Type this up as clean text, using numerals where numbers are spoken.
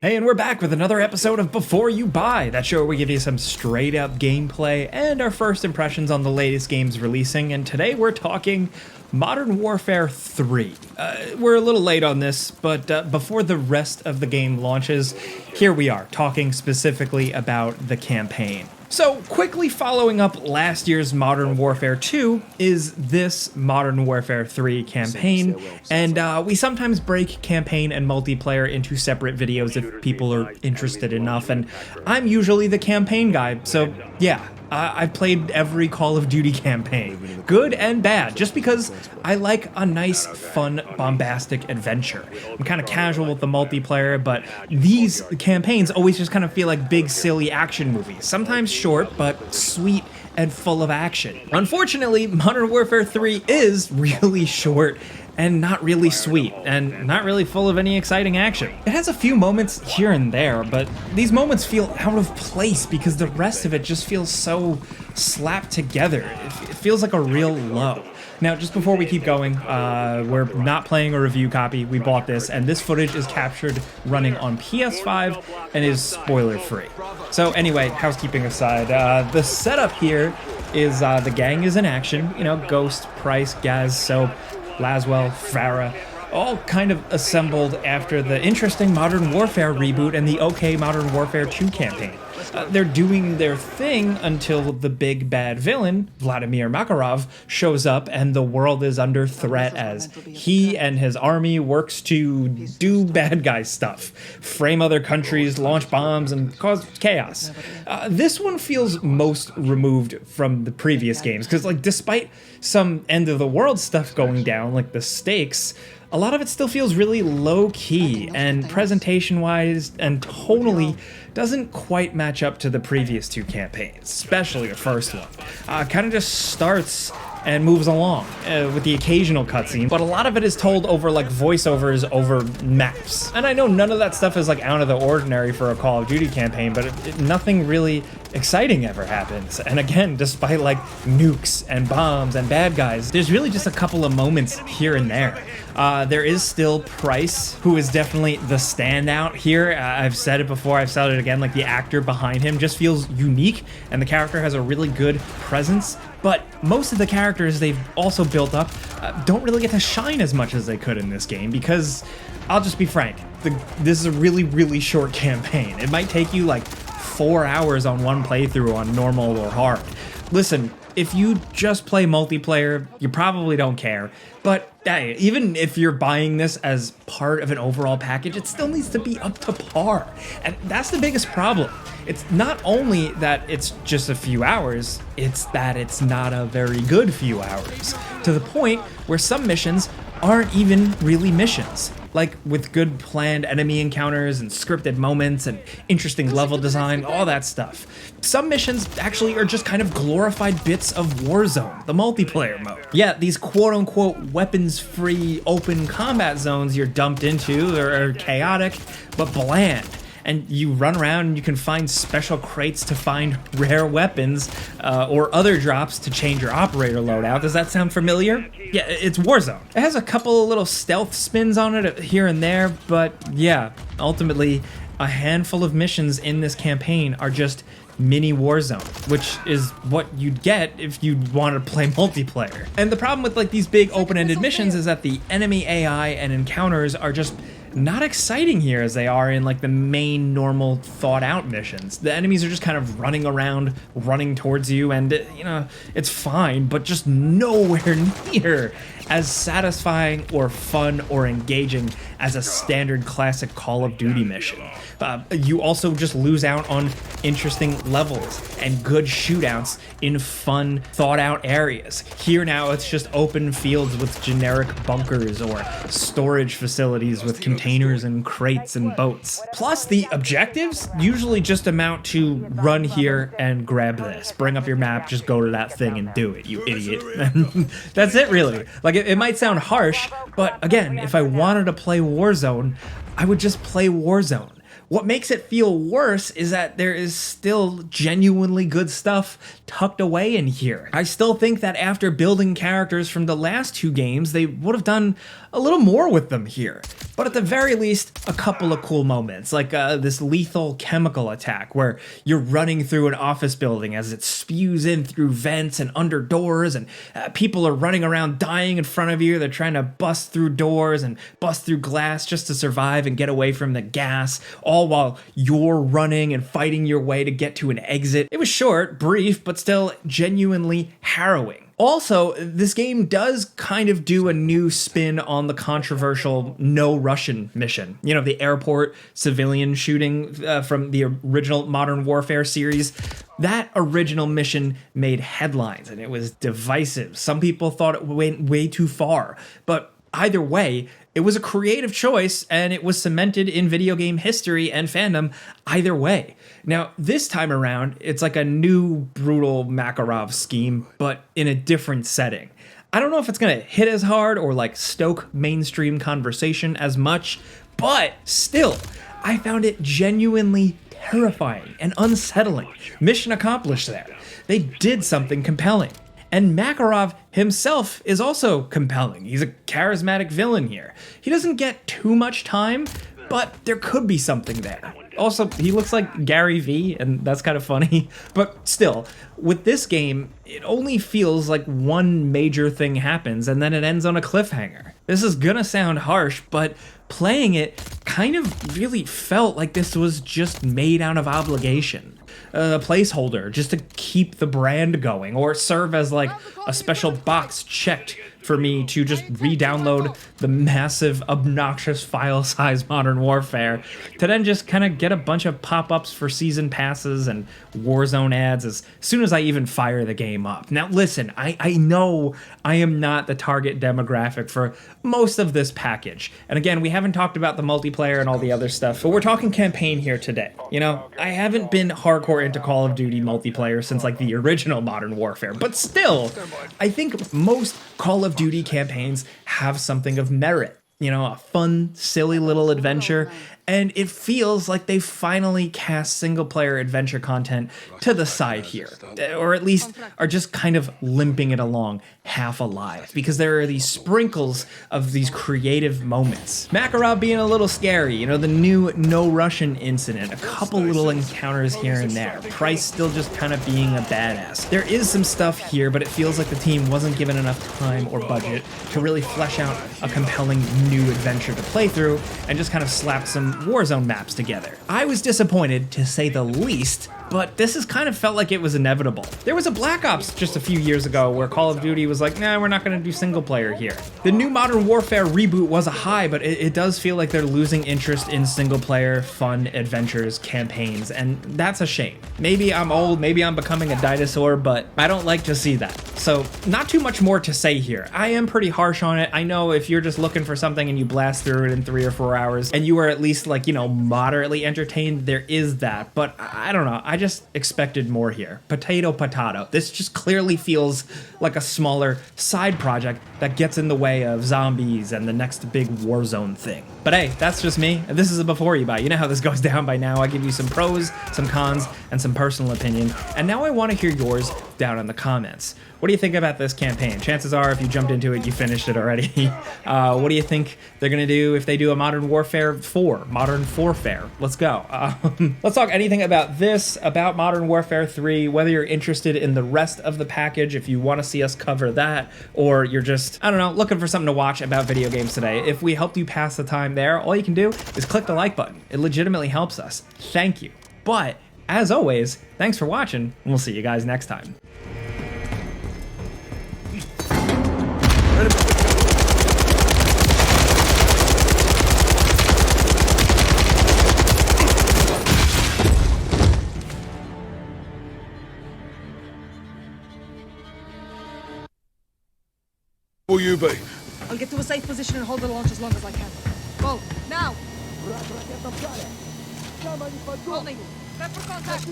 Hey, and we're back with another episode of Before You Buy, that show where we give you some straight up gameplay and our first impressions on the latest games releasing, and today we're talking Modern Warfare 3. We're a little late on this, but before the rest of the game launches, here we are, talking specifically about the campaign. So, quickly following up last year's Modern Warfare 2 is this Modern Warfare 3 campaign, and we sometimes break campaign and multiplayer into separate videos if people are interested enough, and I'm usually the campaign guy, so yeah. I've played every Call of Duty campaign, good and bad, just because I like a nice, fun, bombastic adventure. I'm kind of casual with the multiplayer, but these campaigns always just kind of feel like big, silly action movies. Sometimes short, but sweet and full of action. Unfortunately, Modern Warfare 3 is really short and not really sweet, and not really full of any exciting action. It has a few moments here and there, but these moments feel out of place because the rest of it just feels so slapped together. It feels like a real low. Now, just before we keep going, we're not playing a review copy. We bought this, and this footage is captured running on PS5 and is spoiler-free. So anyway, housekeeping aside, the setup here is the gang is in action. You know, Ghost, Price, Gaz, Soap, Laswell, Farah, all kind of assembled after the interesting Modern Warfare reboot and the OK Modern Warfare 2 campaign. They're doing their thing until the big bad villain, Vladimir Makarov, shows up and the world is under threat as he and his army works to do bad guy stuff, frame other countries, launch bombs, and cause chaos. This one feels most removed from the previous games, because despite some end-of-the-world stuff going down, like the stakes, a lot of it still feels really low-key, and presentation-wise and tonally doesn't quite match up to the previous two campaigns, especially the first one. Kind of just starts and moves along with the occasional cutscene, but a lot of it is told over voiceovers over maps. And I know none of that stuff is out of the ordinary for a Call of Duty campaign, but nothing really exciting ever happens. And again, despite nukes and bombs and bad guys, there's really just a couple of moments here and there. There is still Price, who is definitely the standout here. I've said it before, I've said it again, the actor behind him just feels unique, and the character has a really good presence. But most of the characters they've also built up don't really get to shine as much as they could in this game, because I'll just be frank, this is a really, really short campaign. It might take you 4 hours on one playthrough on normal or hard. Listen, if you just play multiplayer, you probably don't care, but hey, even if you're buying this as part of an overall package, it still needs to be up to par. And that's the biggest problem. It's not only that it's just a few hours, it's that it's not a very good few hours, to the point where some missions aren't even really missions. With good planned enemy encounters and scripted moments and interesting level design, all that stuff. Some missions actually are just kind of glorified bits of Warzone, the multiplayer mode. Yeah, these quote-unquote weapons-free open combat zones you're dumped into are chaotic, but bland. And you run around and you can find special crates to find rare weapons or other drops to change your operator loadout. Does that sound familiar? Yeah, it's Warzone. It has a couple of little stealth spins on it here and there, but yeah, ultimately a handful of missions in this campaign are just mini Warzone, which is what you'd get if you want to play multiplayer. And the problem with these big open-ended missions is that the enemy AI and encounters are just not exciting here as they are in the main normal thought out missions. The enemies are just kind of running around, running towards you, and it's fine, but just nowhere near as satisfying or fun or engaging as a standard classic Call of Duty mission. You also just lose out on interesting levels and good shootouts in fun, thought-out areas. Here now, it's just open fields with generic bunkers or storage facilities with containers and crates and boats. Plus, the objectives usually just amount to run here and grab this. Bring up your map, just go to that thing and do it, you idiot. That's it, really. It might sound harsh, but again, if I wanted to play Warzone, I would just play Warzone. What makes it feel worse is that there is still genuinely good stuff tucked away in here. I still think that after building characters from the last 2 games, they would have done a little more with them here. But at the very least, a couple of cool moments, like this lethal chemical attack where you're running through an office building as it spews in through vents and under doors, and people are running around dying in front of you. They're trying to bust through doors and bust through glass just to survive and get away from the gas, all while you're running and fighting your way to get to an exit. It was short, brief, but still genuinely harrowing. Also, this game does kind of do a new spin on the controversial No Russian mission. You know, the airport civilian shooting from the original Modern Warfare series. That original mission made headlines and it was divisive. Some people thought it went way too far, but either way, it was a creative choice and it was cemented in video game history and fandom either way. Now, this time around, it's like a new brutal Makarov scheme, but in a different setting. I don't know if it's gonna hit as hard or like stoke mainstream conversation as much, but still, I found it genuinely terrifying and unsettling. Mission accomplished there. They did something compelling. And Makarov himself is also compelling. He's a charismatic villain here. He doesn't get too much time, but there could be something there. Also, he looks like Gary Vee, and that's kind of funny. But still, with this game, it only feels like one major thing happens and then it ends on a cliffhanger. This is gonna sound harsh, but playing it kind of really felt like this was just made out of obligation. A placeholder just to keep the brand going or serve as like a special box checked for me to just re-download the massive, obnoxious file size Modern Warfare to then just kind of get a bunch of pop-ups for season passes and Warzone ads as soon as I even fire the game up. Now listen, I know I am not the target demographic for most of this package. And again, we haven't talked about the multiplayer and all the other stuff, but we're talking campaign here today. You know, I haven't been hardcore into Call of Duty multiplayer since like the original Modern Warfare, but still, I think most Call of Duty campaigns have something of merit. You know, a fun, silly little adventure, and it feels like they finally cast single-player adventure content to the side here, or at least are just kind of limping it along half alive, because there are these sprinkles of these creative moments. Makarov being a little scary, you know, the new No Russian incident, a couple little encounters here and there, Price still just kind of being a badass. There is some stuff here, but it feels like the team wasn't given enough time or budget to really flesh out a compelling new adventure to play through, and just kind of slapped some Warzone maps together. I was disappointed, to say the least, but this has kind of felt like it was inevitable. There was a Black Ops just a few years ago where Call of Duty was like, nah, we're not gonna do single player here. The new Modern Warfare reboot was a high, but it does feel like they're losing interest in single player, fun adventures, campaigns, and that's a shame. Maybe I'm old, maybe I'm becoming a dinosaur, but I don't like to see that. So not too much more to say here. I am pretty harsh on it. I know if you're just looking for something and you blast through it in 3 or 4 hours and you are at least like, you know, moderately entertained, there is that, but I don't know. I just expected more here. Potato, potato. This just clearly feels like a smaller side project that gets in the way of zombies and the next big Warzone thing. But hey, that's just me. This is a before you buy. You know how this goes down by now. I give you some pros, some cons, and some personal opinion. And now I want to hear yours down in the comments. What do you think about this campaign? Chances are, if you jumped into it, you finished it already. What do you think they're gonna do if they do a Modern Warfare 4? Modern Warfare. Let's go. Let's talk anything about this, about Modern Warfare 3, whether you're interested in the rest of the package, if you want to see us cover that, or you're just, I don't know, looking for something to watch about video games today. If we helped you pass the time there, all you can do is click the like button. It legitimately helps us. Thank you. But, as always, thanks for watching, and we'll see you guys next time. Will you be? I'll get to a safe position and hold the launch as long as I can. Go, now! Holding. Prep for contact.